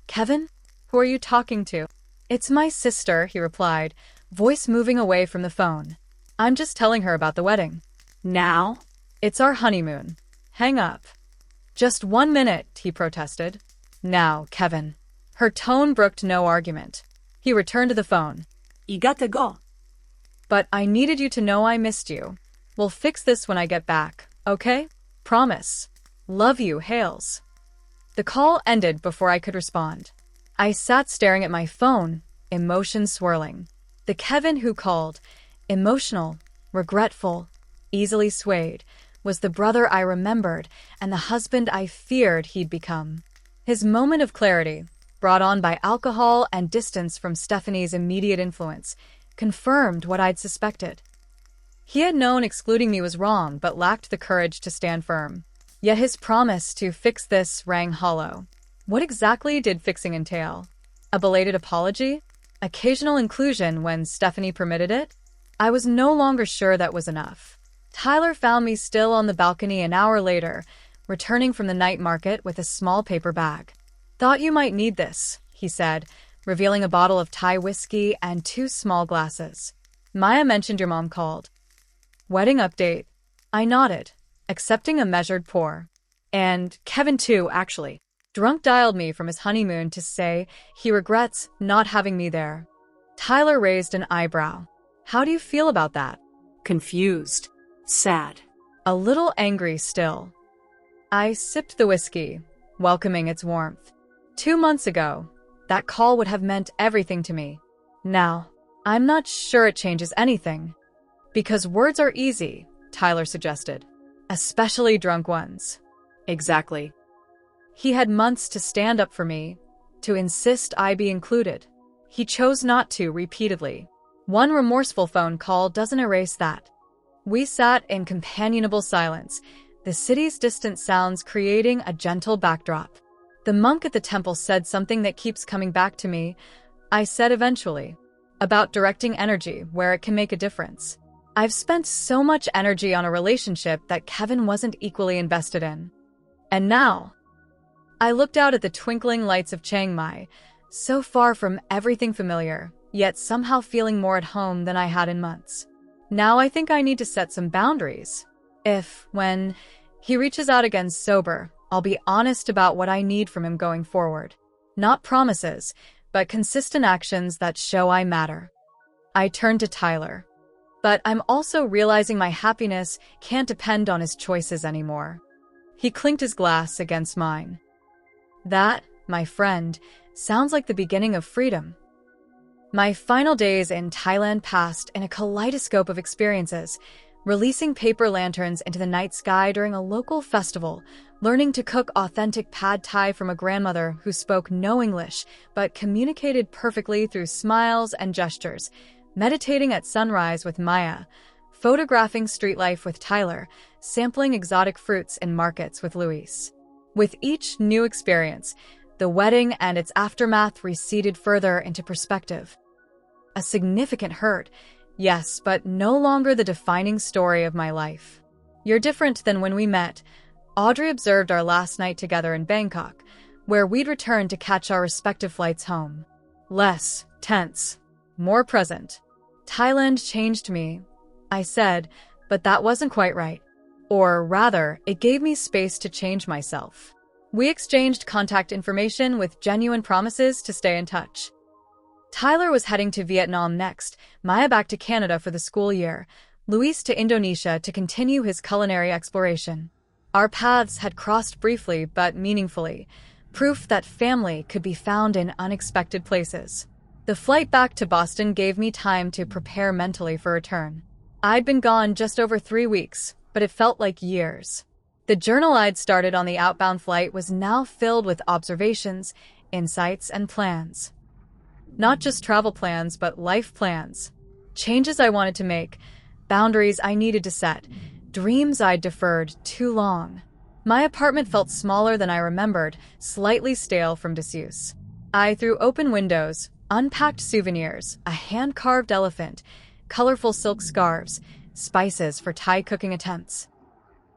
Kevin? Who are you talking to? It's my sister, he replied, voice moving away from the phone. I'm just telling her about the wedding. Now? It's our honeymoon. Hang up. Just 1 minute, he protested. Now, Kevin. Her tone brooked no argument. He returned to the phone. You gotta go. But I needed you to know I missed you. We'll fix this when I get back, okay? Promise. Love you, Hales. The call ended before I could respond. I sat staring at my phone, emotions swirling. The Kevin who called, emotional, regretful, easily swayed, was the brother I remembered and the husband I feared he'd become. His moment of clarity, brought on by alcohol and distance from Stephanie's immediate influence, confirmed what I'd suspected. He had known excluding me was wrong, but lacked the courage to stand firm. Yet his promise to fix this rang hollow. What exactly did fixing entail? A belated apology? Occasional inclusion when Stephanie permitted it? I was no longer sure that was enough. Tyler found me still on the balcony an hour later, returning from the night market with a small paper bag. Thought you might need this, he said, revealing a bottle of Thai whiskey and 2 small glasses. Maya mentioned your mom called. Wedding update. I nodded, accepting a measured pour. And Kevin too, actually. Drunk dialed me from his honeymoon to say he regrets not having me there. Tyler raised an eyebrow. How do you feel about that? Confused. Sad. A little angry still. I sipped the whiskey, welcoming its warmth. 2 months ago, that call would have meant everything to me. Now, I'm not sure it changes anything. Because words are easy, Tyler suggested. Especially drunk ones. Exactly. He had months to stand up for me, to insist I be included. He chose not to repeatedly. One remorseful phone call doesn't erase that. We sat in companionable silence, the city's distant sounds creating a gentle backdrop. The monk at the temple said something that keeps coming back to me. I said eventually. About directing energy where it can make a difference. I've spent so much energy on a relationship that Kevin wasn't equally invested in. And now, I looked out at the twinkling lights of Chiang Mai, so far from everything familiar, yet somehow feeling more at home than I had in months. Now I think I need to set some boundaries. When he reaches out again sober, I'll be honest about what I need from him going forward. Not promises, but consistent actions that show I matter. I turned to Tyler. But I'm also realizing my happiness can't depend on his choices anymore. He clinked his glass against mine. That, my friend, sounds like the beginning of freedom. My final days in Thailand passed in a kaleidoscope of experiences, releasing paper lanterns into the night sky during a local festival, learning to cook authentic pad thai from a grandmother who spoke no English but communicated perfectly through smiles and gestures, meditating at sunrise with Maya, photographing street life with Tyler, sampling exotic fruits in markets with Luis. With each new experience, the wedding and its aftermath receded further into perspective. A significant hurt, yes, but no longer the defining story of my life. You're different than when we met. Audrey observed our last night together in Bangkok, where we'd returned to catch our respective flights home. Less tense, more present. Thailand changed me, I said, but that wasn't quite right. Or rather, it gave me space to change myself. We exchanged contact information with genuine promises to stay in touch. Tyler was heading to Vietnam next, Maya back to Canada for the school year, Luis to Indonesia to continue his culinary exploration. Our paths had crossed briefly but meaningfully, proof that family could be found in unexpected places. The flight back to Boston gave me time to prepare mentally for return. I'd been gone just over 3 weeks, but it felt like years. The journal I'd started on the outbound flight was now filled with observations, insights, and plans. Not just travel plans, but life plans. Changes I wanted to make, boundaries I needed to set, dreams I'd deferred too long. My apartment felt smaller than I remembered, slightly stale from disuse. I threw open windows, unpacked souvenirs, a hand-carved elephant, colorful silk scarves, spices for Thai cooking attempts.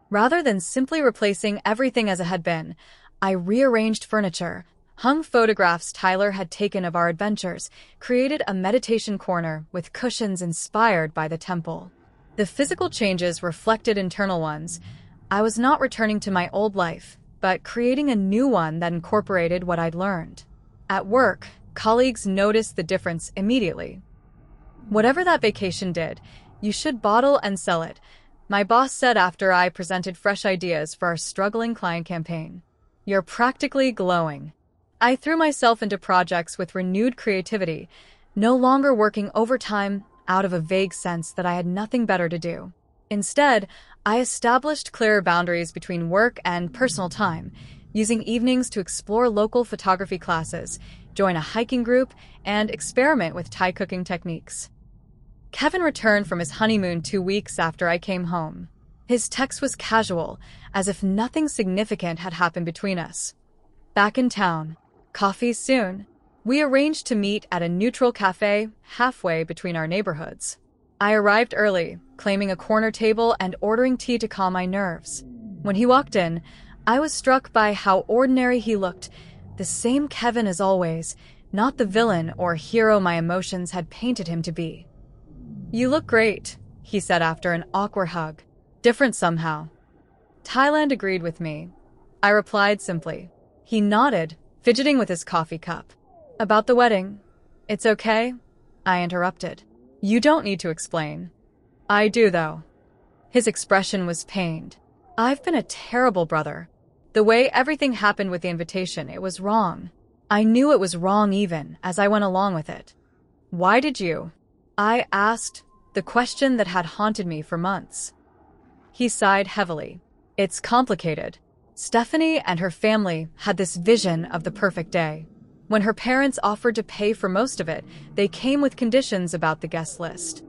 Rather than simply replacing everything as it had been, I rearranged furniture, hung photographs Tyler had taken of our adventures, created a meditation corner with cushions inspired by the temple. The physical changes reflected internal ones. I was not returning to my old life, but creating a new one that incorporated what I'd learned. At work, colleagues noticed the difference immediately. Whatever that vacation did, you should bottle and sell it, my boss said after I presented fresh ideas for our struggling client campaign. You're practically glowing. I threw myself into projects with renewed creativity, no longer working overtime out of a vague sense that I had nothing better to do. Instead, I established clearer boundaries between work and personal time, using evenings to explore local photography classes, join a hiking group, and experiment with Thai cooking techniques. Kevin returned from his honeymoon 2 weeks after I came home. His text was casual, as if nothing significant had happened between us. Back in town. Coffee soon. We arranged to meet at a neutral cafe halfway between our neighborhoods. I arrived early, claiming a corner table and ordering tea to calm my nerves. When he walked in, I was struck by how ordinary he looked, the same Kevin as always, not the villain or hero my emotions had painted him to be. You look great, he said after an awkward hug. Different somehow. Thailand agreed with me. I replied simply. He nodded, fidgeting with his coffee cup. About the wedding. It's okay? I interrupted. You don't need to explain. I do, though. His expression was pained. I've been a terrible brother. The way everything happened with the invitation, it was wrong. I knew it was wrong even as I went along with it. Why did you? I asked, the question that had haunted me for months. He sighed heavily. It's complicated. Stephanie and her family had this vision of the perfect day. When her parents offered to pay for most of it, they came with conditions about the guest list.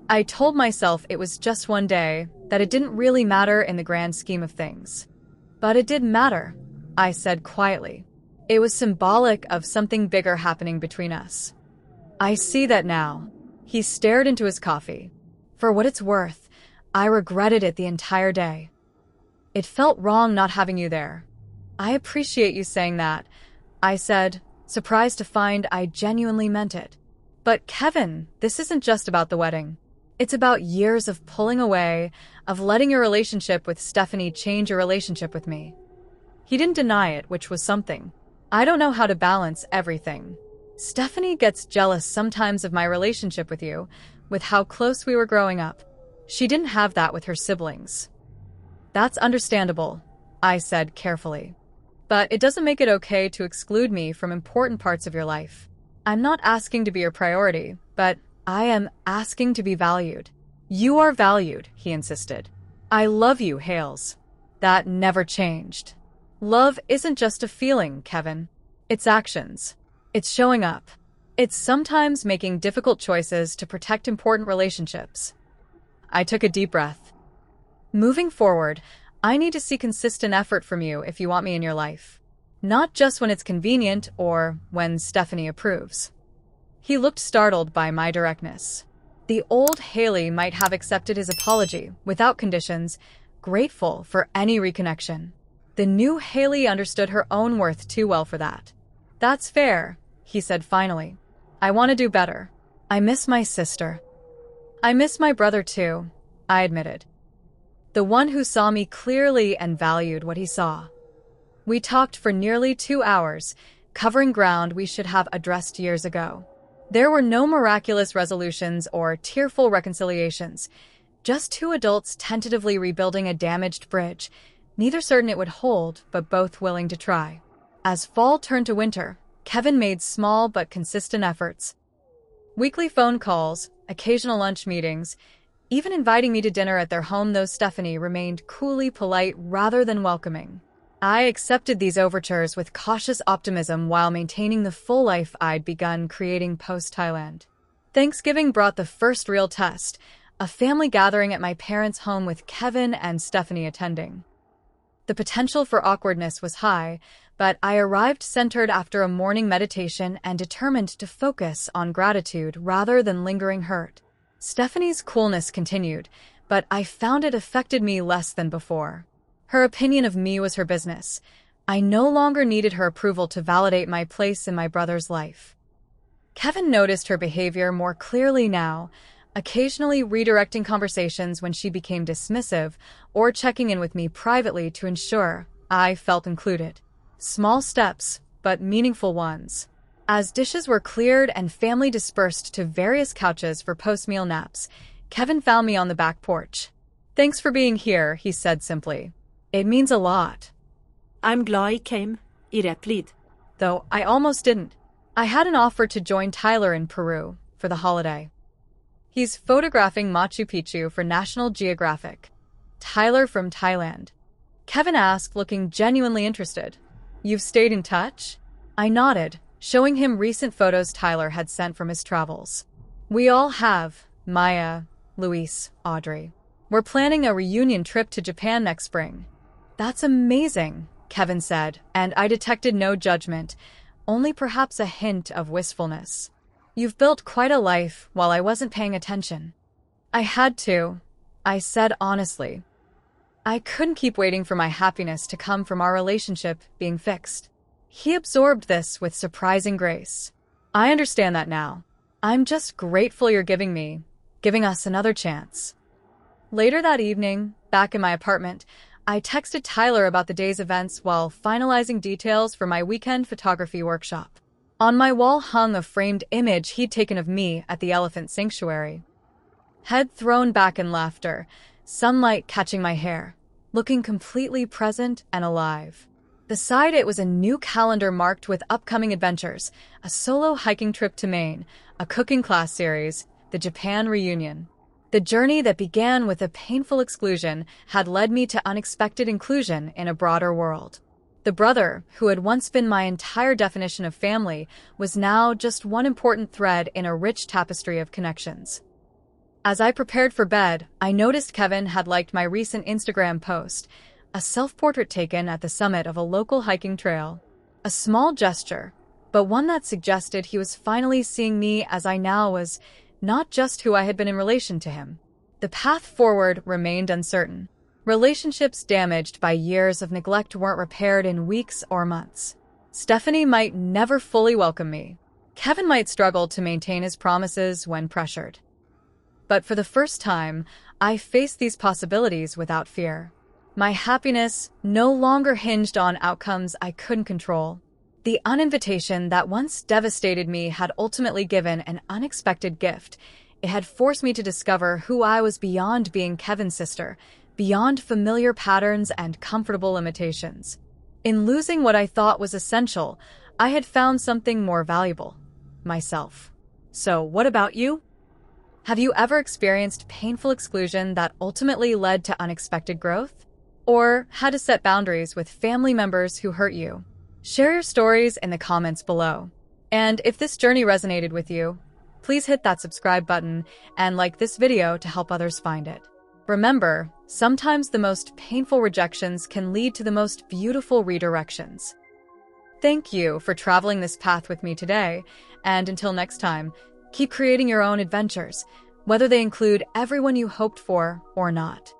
I told myself it was just one day, that it didn't really matter in the grand scheme of things. But it did matter, I said quietly. It was symbolic of something bigger happening between us. I see that now. He stared into his coffee. For what it's worth, I regretted it the entire day. It felt wrong not having you there. I appreciate you saying that, I said, surprised to find I genuinely meant it. But Kevin, this isn't just about the wedding. It's about years of pulling away, of letting your relationship with Stephanie change your relationship with me. He didn't deny it, which was something. I don't know how to balance everything. Stephanie gets jealous sometimes of my relationship with you, with how close we were growing up. She didn't have that with her siblings. That's understandable, I said carefully. But it doesn't make it okay to exclude me from important parts of your life. I'm not asking to be your priority, but I am asking to be valued. You are valued, he insisted. I love you, Hales. That never changed. Love isn't just a feeling, Kevin. It's actions. It's showing up. It's sometimes making difficult choices to protect important relationships. I took a deep breath. Moving forward, I need to see consistent effort from you if you want me in your life. Not just when it's convenient or when Stephanie approves. He looked startled by my directness. The old Haley might have accepted his apology without conditions, grateful for any reconnection. The new Haley understood her own worth too well for that. "That's fair," he said finally. "I want to do better. I miss my sister." "I miss my brother too," I admitted. The one who saw me clearly and valued what he saw. We talked for nearly 2 hours, covering ground we should have addressed years ago. There were no miraculous resolutions or tearful reconciliations, just two adults tentatively rebuilding a damaged bridge, neither certain it would hold, but both willing to try. As fall turned to winter, Kevin made small but consistent efforts. Weekly phone calls, occasional lunch meetings, even inviting me to dinner at their home, though Stephanie remained coolly polite rather than welcoming. I accepted these overtures with cautious optimism while maintaining the full life I'd begun creating post-Thailand. Thanksgiving brought the first real test, a family gathering at my parents' home with Kevin and Stephanie attending. The potential for awkwardness was high, but I arrived centered after a morning meditation and determined to focus on gratitude rather than lingering hurt. Stephanie's coolness continued, but I found it affected me less than before. Her opinion of me was her business. I no longer needed her approval to validate my place in my brother's life. Kevin noticed her behavior more clearly now, occasionally redirecting conversations when she became dismissive or checking in with me privately to ensure I felt included. Small steps, but meaningful ones. As dishes were cleared and family dispersed to various couches for post-meal naps, Kevin found me on the back porch. "Thanks for being here," he said simply. "It means a lot." I'm glad I came. I replied. Though I almost didn't. I had an offer to join Tyler in Peru for the holiday. He's photographing Machu Picchu for National Geographic. Tyler from Thailand. Kevin asked, looking genuinely interested. "You've stayed in touch?" I nodded, showing him recent photos Tyler had sent from his travels. "We all have, Maya, Luis, Audrey. We're planning a reunion trip to Japan next spring." "That's amazing," Kevin said, and I detected no judgment, only perhaps a hint of wistfulness. "You've built quite a life while I wasn't paying attention." "I had to," I said honestly. I couldn't keep waiting for my happiness to come from our relationship being fixed. He absorbed this with surprising grace. "I understand that now. I'm just grateful you're giving us another chance." Later that evening, back in my apartment, I texted Tyler about the day's events while finalizing details for my weekend photography workshop. On my wall hung a framed image he'd taken of me at the elephant sanctuary. Head thrown back in laughter, sunlight catching my hair, looking completely present and alive. Beside it was a new calendar marked with upcoming adventures, a solo hiking trip to Maine, a cooking class series, the Japan reunion. The journey that began with a painful exclusion had led me to unexpected inclusion in a broader world. The brother, who had once been my entire definition of family, was now just one important thread in a rich tapestry of connections. As I prepared for bed, I noticed Kevin had liked my recent Instagram post, a self-portrait taken at the summit of a local hiking trail. A small gesture, but one that suggested he was finally seeing me as I now was, not just who I had been in relation to him. The path forward remained uncertain. Relationships damaged by years of neglect weren't repaired in weeks or months. Stephanie might never fully welcome me. Kevin might struggle to maintain his promises when pressured. But for the first time, I faced these possibilities without fear. My happiness no longer hinged on outcomes I couldn't control. The uninvitation that once devastated me had ultimately given an unexpected gift. It had forced me to discover who I was beyond being Kevin's sister, beyond familiar patterns and comfortable limitations. In losing what I thought was essential, I had found something more valuable: myself. So, what about you? Have you ever experienced painful exclusion that ultimately led to unexpected growth? Or had to set boundaries with family members who hurt you? Share your stories in the comments below. And if this journey resonated with you, please hit that subscribe button and like this video to help others find it. Remember, sometimes the most painful rejections can lead to the most beautiful redirections. Thank you for traveling this path with me today, And until next time, keep creating your own adventures, whether they include everyone you hoped for or not.